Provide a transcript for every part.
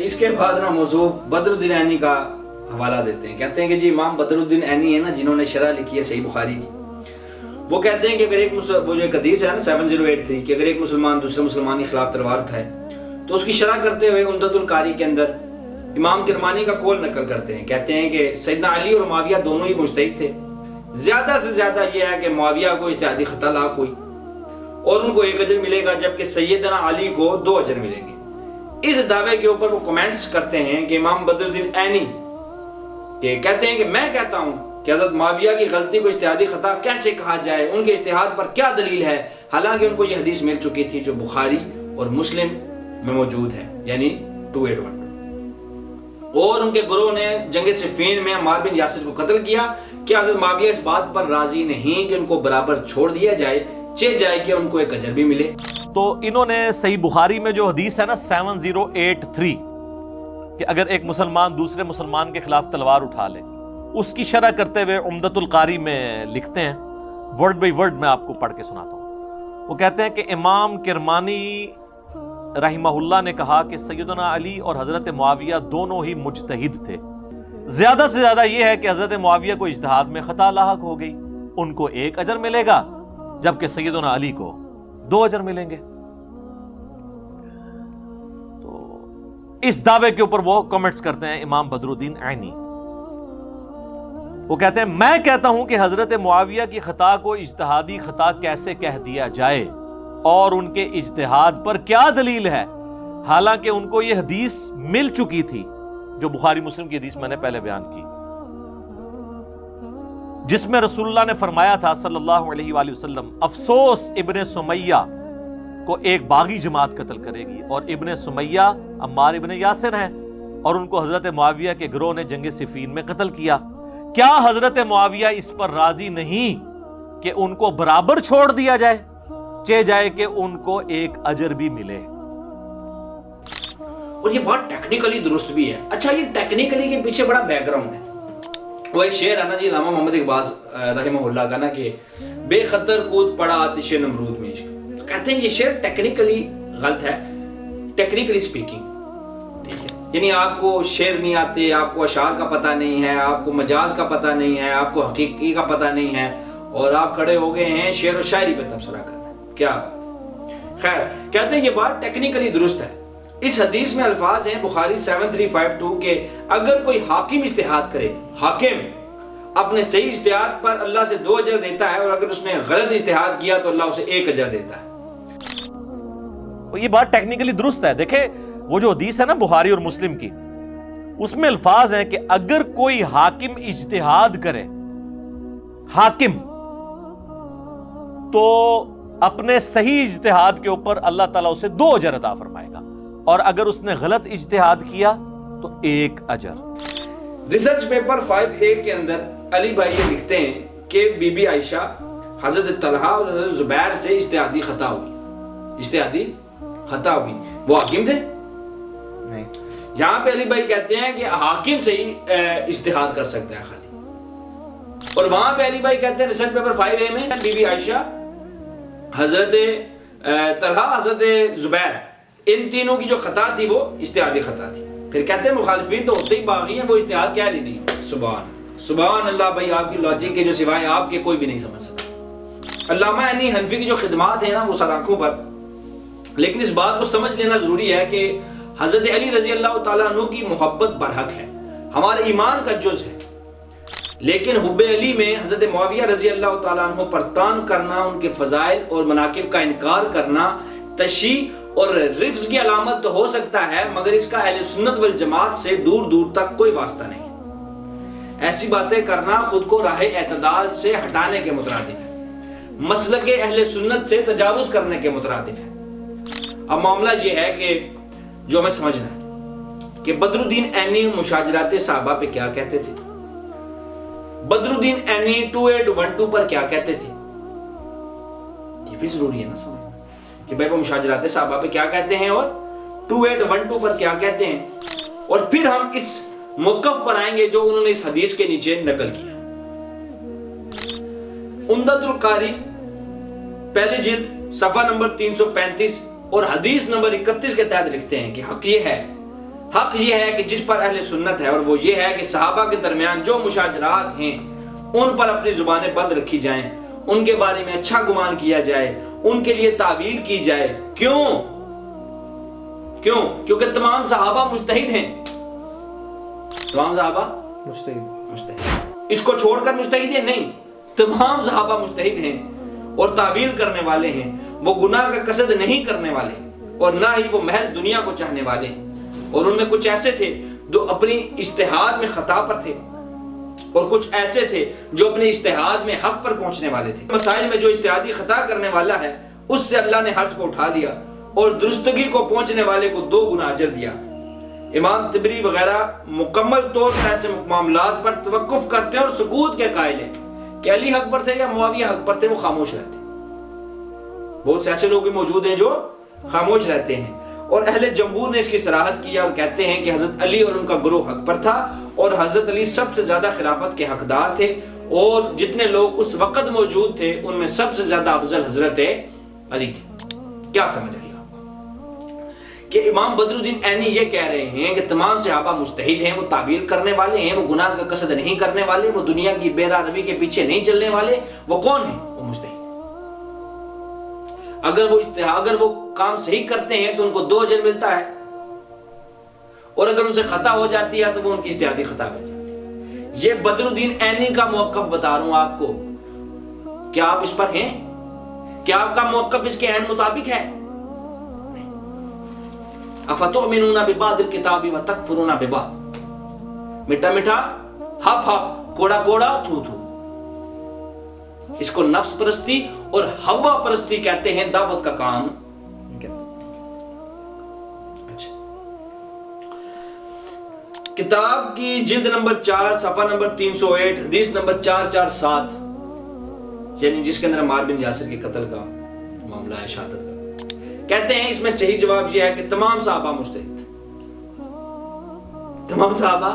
جی اس کے بعد نا موضوع بدر الدین عینی کا حوالہ دیتے ہیں. کہتے ہیں کہ جی امام بدر الدین عینی ہے نا جنہوں نے شرح لکھی ہے صحیح بخاری کی. وہ کہتے ہیں کہ اگر ایک وہ جو ایک حدیث ہے نا 7083 کہ اگر ایک مسلمان دوسرے مسلمان کے خلاف تلوار اٹھائے تو اس کی شرح کرتے ہوئے عمدۃ القاری کے اندر امام کرمانی کا قول نقل کرتے ہیں. کہتے ہیں کہ سیدنا علی اور معاویہ دونوں ہی مجتہد تھے. زیادہ سے زیادہ یہ ہے کہ معاویہ کو اجتہادی خطا لاحق ہوئی اور ان کو 1 اجر ملے گا جبکہ سیدنا علی کو 2 اجر ملیں گے. اس دعوے کے اوپر وہ کمنٹس کرتے ہیں کہ امام بدر الدین عینی کہ کہتے ہیں کہ میں کہتا ہوں کہ حضرت معاویہ کی غلطی کو اجتہادی خطا کیسے کہا جائے, ان کے اجتہاد پر کیا دلیل ہے, حالانکہ ان کو یہ حدیث مل چکی تھی جو بخاری اور مسلم میں موجود ہے یعنی 2812. اور ان کے گروہ نے جنگ صفین میں عمار بن یاسر کو قتل کیا. کیا حضرت معاویہ اس بات پر راضی نہیں کہ ان کو برابر چھوڑ دیا جائے جائے کہ ان کو 1 اجر بھی ملے؟ تو انہوں نے صحیح بخاری میں جو حدیث ہے نا 7083 کہ اگر ایک مسلمان دوسرے مسلمان کے خلاف تلوار اٹھا لے, اس کی شرح کرتے ہوئے عمدۃ القاری میں لکھتے ہیں, ورڈ بائی ورڈ میں آپ کو پڑھ کے سناتا ہوں. وہ کہتے ہیں کہ امام کرمانی رحمہ اللہ نے کہا کہ سیدنا علی اور حضرت معاویہ دونوں ہی مجتہد تھے. زیادہ سے زیادہ یہ ہے کہ حضرت معاویہ کو اجتہاد میں خطا لاحق ہو گئی, ان کو 1 اجر ملے گا جبکہ سیدنا علی کو 2 اجر ملیں گے. تو اس دعوے کے اوپر وہ کمنٹس کرتے ہیں امام بدر الدین عینی. وہ کہتے ہیں میں کہتا ہوں کہ حضرت معاویہ کی خطا کو اجتہادی خطا کیسے کہہ دیا جائے اور ان کے اجتہاد پر کیا دلیل ہے, حالانکہ ان کو یہ حدیث مل چکی تھی جو بخاری مسلم کی حدیث میں نے پہلے بیان کی, جس میں رسول اللہ نے فرمایا تھا صلی اللہ علیہ وآلہ وسلم افسوس ابن سمیہ کو ایک باغی جماعت قتل کرے گی, اور ابن سمیہ عمار ابن یاسر ہیں اور ان کو حضرت معاویہ کے گروہ نے جنگ صفین میں قتل کیا. کیا حضرت معاویہ اس پر راضی نہیں کہ ان کو برابر چھوڑ دیا جائے جائے کہ ان کو 1 اجر بھی ملے؟ اور یہ بہت ٹیکنیکلی درست بھی ہے. اچھا یہ ٹیکنیکلی کے پیچھے بڑا بیک گراؤنڈ ہے. وہ ایک شعر ہے نا جی علامہ محمد اقبال رحمہ اللہ کا نا کہ بے خطر کود پڑا آتش نمرود میں عشق. کہتے ہیں یہ شعر ٹیکنیکلی غلط ہے, ٹیکنیکلی سپیکنگ, ٹھیک ہے, یعنی آپ کو شعر نہیں آتے, آپ کو اشعار کا پتہ نہیں ہے, آپ کو مجاز کا پتہ نہیں ہے, آپ کو حقیقی کا پتہ نہیں ہے, اور آپ کھڑے ہو گئے ہیں شعر و شاعری پہ تبصرہ کرنا. کیا بات. خیر کہتے ہیں یہ بات ٹیکنیکلی درست ہے. اس حدیث میں الفاظ ہیں بخاری 7352 کہ اگر کوئی حاکم اجتہاد کرے, حاکم اپنے صحیح اجتہاد پر اللہ سے 2 اجر دیتا ہے, اور اگر اس نے غلط اجتہاد کیا تو اللہ اسے 1 اجر دیتا ہے. یہ بات ٹیکنیکلی درست ہے. دیکھیں وہ جو حدیث ہے نا بخاری اور مسلم کی, اس میں الفاظ ہیں کہ اگر کوئی حاکم اجتہاد کرے, حاکم تو اپنے صحیح اجتہاد کے اوپر اللہ تعالیٰ اسے 2 اجر عطا فرمائے گا, اور اگر اس نے غلط اجتہاد کیا تو 1 اجر. ریسرچ پیپر 5A کے اندر علی بھائی یہ لکھتے ہیں کہ بی بی عائشہ, حضرت طلحہ اور حضرت زبیر سے اجتہادی خطا ہوئی. اجتہادی خطا ہوئی. وہ حاکم تھے نہیں. یہاں پہ علی بھائی کہتے ہیں کہ حاکم سے ہی اجتہاد کر سکتا ہے خالی, اور وہاں پہ علی بھائی کہتے ہیں ریسرچ پیپر 5A میں بی بی عائشہ, حضرت طلحہ, حضرت زبیر, ان تینوں کی جو خطا تھی وہ اجتہادی خطا تھی. پھر کہتے ہیں مخالفین تو ہوتے ہی باغی ہیں, وہ اجتہاد کیا لی نہیں. سبحان اللہ بھائی, آپ کی لاجک کے جو سوائے آپ کے کوئی بھی نہیں سمجھ سکتا. علامہ عینی حنفی کی جو خدمات ہیں نا وہ سر آنکھوں پر, لیکن اس بات کو سمجھ لینا ضروری ہے کہ حضرت علی رضی اللہ تعالیٰ عنہ کی محبت برحق ہے, ہمارے ایمان کا جز ہے, لیکن حب علی میں حضرت معاویہ رضی اللہ تعالیٰ عنہ پر طعن کرنا, ان کے فضائل اور مناقب کا انکار کرنا تشیع اور رفض کی علامت تو ہو سکتا ہے, مگر اس کا اہل سنت والجماعت سے دور دور تک کوئی واسطہ نہیں. ایسی باتیں کرنا خود کو راہ اعتدال سے ہٹانے کے مترادف ہے, مسلک اہل سنت سے تجاوز کرنے کے مترادف ہے. اب معاملہ یہ ہے کہ جو ہمیں سمجھنا ہے کہ بدر الدین عینی مشاجرات صحابہ پہ کیا کہتے تھے, بدر الدین عینی 2812 پر کیا کہتے تھے. یہ بھی ضروری ہے نا سمجھنا کہ بھائی وہ مشاجرات صحابہ پہ کیا کہتے ہیں اور 2812 پر کیا کہتے ہیں, اور پھر ہم اس موقف پر آئیں گے جو انہوں نے اس حدیث کے نیچے نقل کیا. عمدۃ القاری پہلی جلد صفحہ نمبر 335 اور حدیث نمبر 31 کے تحت لکھتے ہیں کہ حق یہ ہے حق یہ ہے کہ جس پر اہل سنت ہے، اور وہ یہ ہے کہ صحابہ کے درمیان جو مشاجرات ہیں ان پر اپنی زبانیں بند رکھی جائیں، ان کے بارے میں اچھا گمان کیا جائے، ان کے لیے تعویل کی جائے۔ کیوں؟ کیونکہ تمام صحابہ مجتہد ہیں، تمام صحابہ مجتہد، اس کو چھوڑ کر مجتہد ہیں نہیں، تمام صحابہ مجتہد ہیں اور تعویل کرنے والے ہیں، وہ گناہ کا قصد نہیں کرنے والے اور نہ ہی وہ محض دنیا کو چاہنے والے، اور ان میں کچھ ایسے تھے جو اپنی اجتہاد میں خطا پر تھے اور کچھ ایسے تھے جو اپنے اجتہاد میں حق پر پہنچنے والے تھے۔ مسائل میں جو اجتہادی خطا کرنے والا ہے اس سے اللہ نے حرج کو اٹھا لیا اور درستگی کو پہنچنے والے کو 2 گنا اجر دیا۔ امام طبری وغیرہ مکمل طور پر ایسے معاملات پر توقف کرتے ہیں اور سکوت کے قائل ہیں کہ علی حق پر تھے یا معاویہ حق پر تھے، وہ خاموش رہتے ہیں۔ بہت سے ایسے لوگ بھی موجود ہیں جو خاموش رہتے ہیں، اور اہل جمہور نے اس کی صراحت کیا اور کہتے ہیں کہ حضرت علی اور ان کا گروہ حق پر تھا، اور حضرت علی سب سے زیادہ خلافت کے حقدار تھے، اور جتنے لوگ اس وقت موجود تھے ان میں سب سے زیادہ افضل حضرت علی تھے۔ کیا سمجھ آئی آپ کہ امام بدر الدین عینی یہ کہہ رہے ہیں کہ تمام صحابہ مجتہد ہیں، وہ تعویل کرنے والے ہیں، وہ گناہ کا قصد نہیں کرنے والے، وہ دنیا کی بے راہ روی کے پیچھے نہیں چلنے والے۔ وہ کون ہیں؟ وہ مجتہد۔ اگر وہ کام صحیح کرتے ہیں تو ان کو 2 اجر ملتا ہے، اور اگر ان سے خطا ہو جاتی ہے تو وہ ان کی اجتہادی خطا بن جاتی ہے۔ یہ بدر الدین عینی کا موقف بتا رہا ہوں آپ کو، کیا آپ اس پر ہیں؟ کیا آپ کا موقف اس کے عین مطابق ہے؟ افتؤمنون ببعض الکتاب وتکفرون ببعض، میٹھا میٹھا، ہپ ہپ، کوڑا کوڑا، تھو تھو۔ اس کو نفس پرستی اور ہوا پرستی کہتے ہیں، دعوت کا کام۔ کتاب کی جلد نمبر 4 صفحہ نمبر 308 حدیث نمبر 447، یعنی جس کے اندر عمار بن یاسر کے قتل کا معاملہ ہے، شہادت کا، کہتے ہیں اس میں صحیح جواب یہ ہے کہ تمام صحابہ مجتہد تھے، تمام صحابہ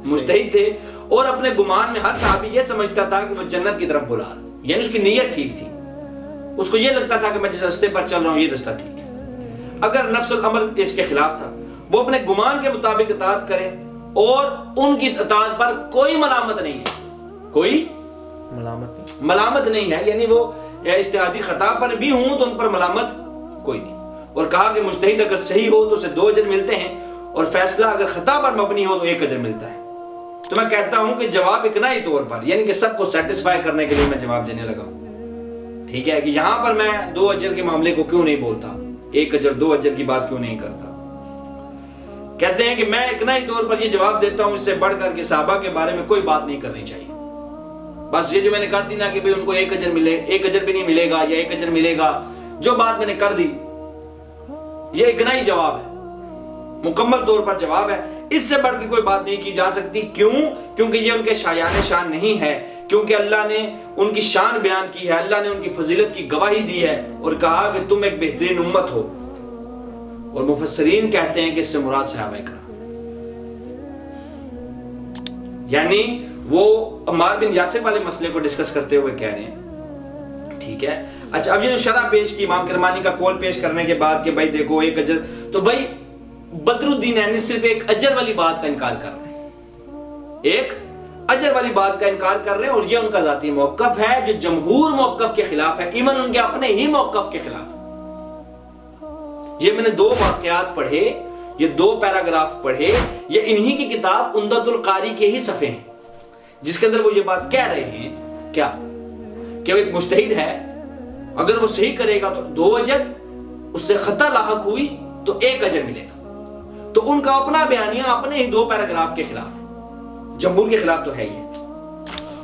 مجتہد تھے، اور اپنے گمان میں ہر صحابی یہ سمجھتا تھا کہ وہ جنت کی طرف بلا رہا، یعنی اس کی نیت ٹھیک تھی، اس کو یہ لگتا تھا کہ میں جس راستے پر چل رہا ہوں یہ راستہ ٹھیک ہے۔ اگر نفس الامر اس کے خلاف تھا، وہ اپنے گمان کے مطابق اطاعت کرے، اور ان کی اس اطاعت پر کوئی ملامت نہیں ہے، کوئی ملامت نہیں ہے، یعنی وہ اجتہادی خطا پر بھی ہوں تو ان پر ملامت کوئی نہیں۔ اور کہا کہ مجتہد اگر صحیح ہو تو اسے 2 اجر ملتے ہیں، اور فیصلہ اگر خطا پر مبنی ہو تو 1 اجر ملتا ہے۔ تو میں کہتا ہوں کہ جواب اکنائی طور پر، یعنی کہ سب کو سیٹسفائی کرنے کے لیے میں جواب دینے لگا ہوں، ٹھیک ہے، کہ یہاں پر میں 2 اجر کے معاملے کو کیوں نہیں بولتا، 1 اجر 2 اجر کی بات کیوں نہیں کرتا۔ کہتے ہیں کہ میں اکنائی طور پر یہ جواب دیتا ہوں، اس سے بڑھ کر کہ صحابہ کے بارے میں کوئی بات نہیں کرنی چاہیے۔ بس یہ جو میں نے کر دی نا کہ ان کو 1 اجر ملے، 1 اجر بھی نہیں ملے گا یا 1 اجر ملے گا، جو بات میں نے کر دی یہ اکنائی جواب ہے، مکمل طور پر جواب ہے، اس سے بڑھ کے کوئی بات نہیں کی جا سکتی۔ کیوں؟ کیونکہ یہ ان کے شایان شان نہیں ہے، کیونکہ اللہ نے ان کی شان بیان کی ہے، اللہ نے ان کی فضیلت کی گواہی دی ہے اور کہا کہ تم ایک بہترین امت ہو، اور مفسرین کہتے ہیں کہ اس سے مراد صحابہ کرام، یعنی وہ عمار بن یاسر والے مسئلے کو ڈسکس کرتے ہوئے کہہ رہے ہیں، ٹھیک ہے۔ اچھا، اب یہ جو شرح پیش کی امام کرمانی کا قول پیش کرنے کے بعد کہ بھائی دیکھو 1 اجر، تو بھائی بدر الدین عینی صرف 1 اجر والی بات کا انکار کر رہے ہیں، 1 اجر والی بات کا انکار کر رہے ہیں، اور یہ ان کا ذاتی موقف ہے جو جمہور موقف کے خلاف ہے، ایون ان کے اپنے ہی موقف کے خلاف ہے۔ یہ میں نے 2 واقعات پڑھے، یہ 2 پیراگراف پڑھے، یہ انہی کی کتاب عمدۃ القاری کے ہی صفحے ہیں، جس کے اندر وہ یہ بات کہہ رہے ہیں کیا کہ وہ ایک مجتہد ہے، اگر وہ صحیح کرے گا تو 2 اجر، اس سے خطا لاحق ہوئی تو 1 اجر ملے گا۔ تو ان کا اپنا بیانیہ اپنے ہی 2 پیراگراف کے خلاف ہے، جمہور کے خلاف تو ہے ہی،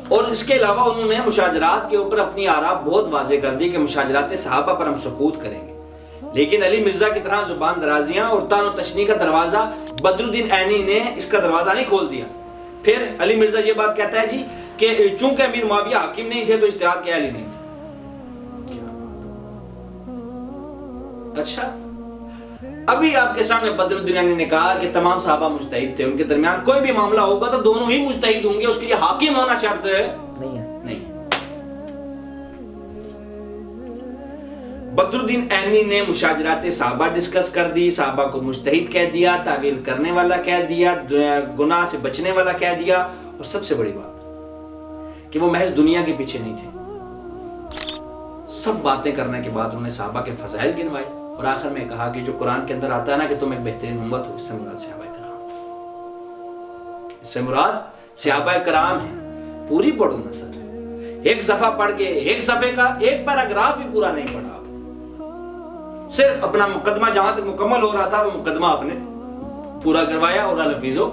اور اس کے علاوہ انہوں نے مشاجرات کے اوپر اپنی آراء بہت واضح کر دی کہ مشاجرات صحابہ پر ہم سکوت کریں گے، لیکن علی مرزا کی طرح زبان درازیاں اور طعن و تشنیع کا دروازہ بدر الدین عینی نے اس کا دروازہ نہیں کھول دیا۔ پھر علی مرزا یہ بات کہتا ہے جی کہ چونکہ امیر معاویہ حاکم نہیں تھے تو اجتہاد کیا علی نہیں تھے۔ اچھا، ابھی آپ کے سامنے بدر الدین عینی نے کہا کہ تمام صحابہ مجتہد تھے، ان کے درمیان کوئی بھی معاملہ ہوگا تو دونوں ہی مجتہد ہوں گے، اس کے لیے حاکم ہونا شرط نہیں ہے۔ بدر الدین عینی نے مشاجرات صحابہ ڈسکس کر دی، صحابہ کو مجتہد کہہ دیا، تعویل کرنے والا کہہ دیا، گناہ سے بچنے والا کہہ دیا، اور سب سے بڑی بات کہ وہ محض دنیا کے پیچھے نہیں تھے، سب باتیں کرنے کے بعد انہوں نے صحابہ کے فضائل گنوائے، اور آخر میں کہا کہ جو قرآن کے اندر آتا ہے نا کہ تم ایک بہترین امت ہو، اس سے مراد صحابہ کرام، اس سے مراد صحابہ کرام ہیں۔ پوری پڑھو نا سر، ایک صفحہ پڑھ کے ایک صفحے کا ایک پیراگراف بھی پورا نہیں پڑھا، صرف اپنا مقدمہ جہاں تک مکمل ہو رہا تھا وہ مقدمہ آپ نے پورا کروایا، اور الفیظ و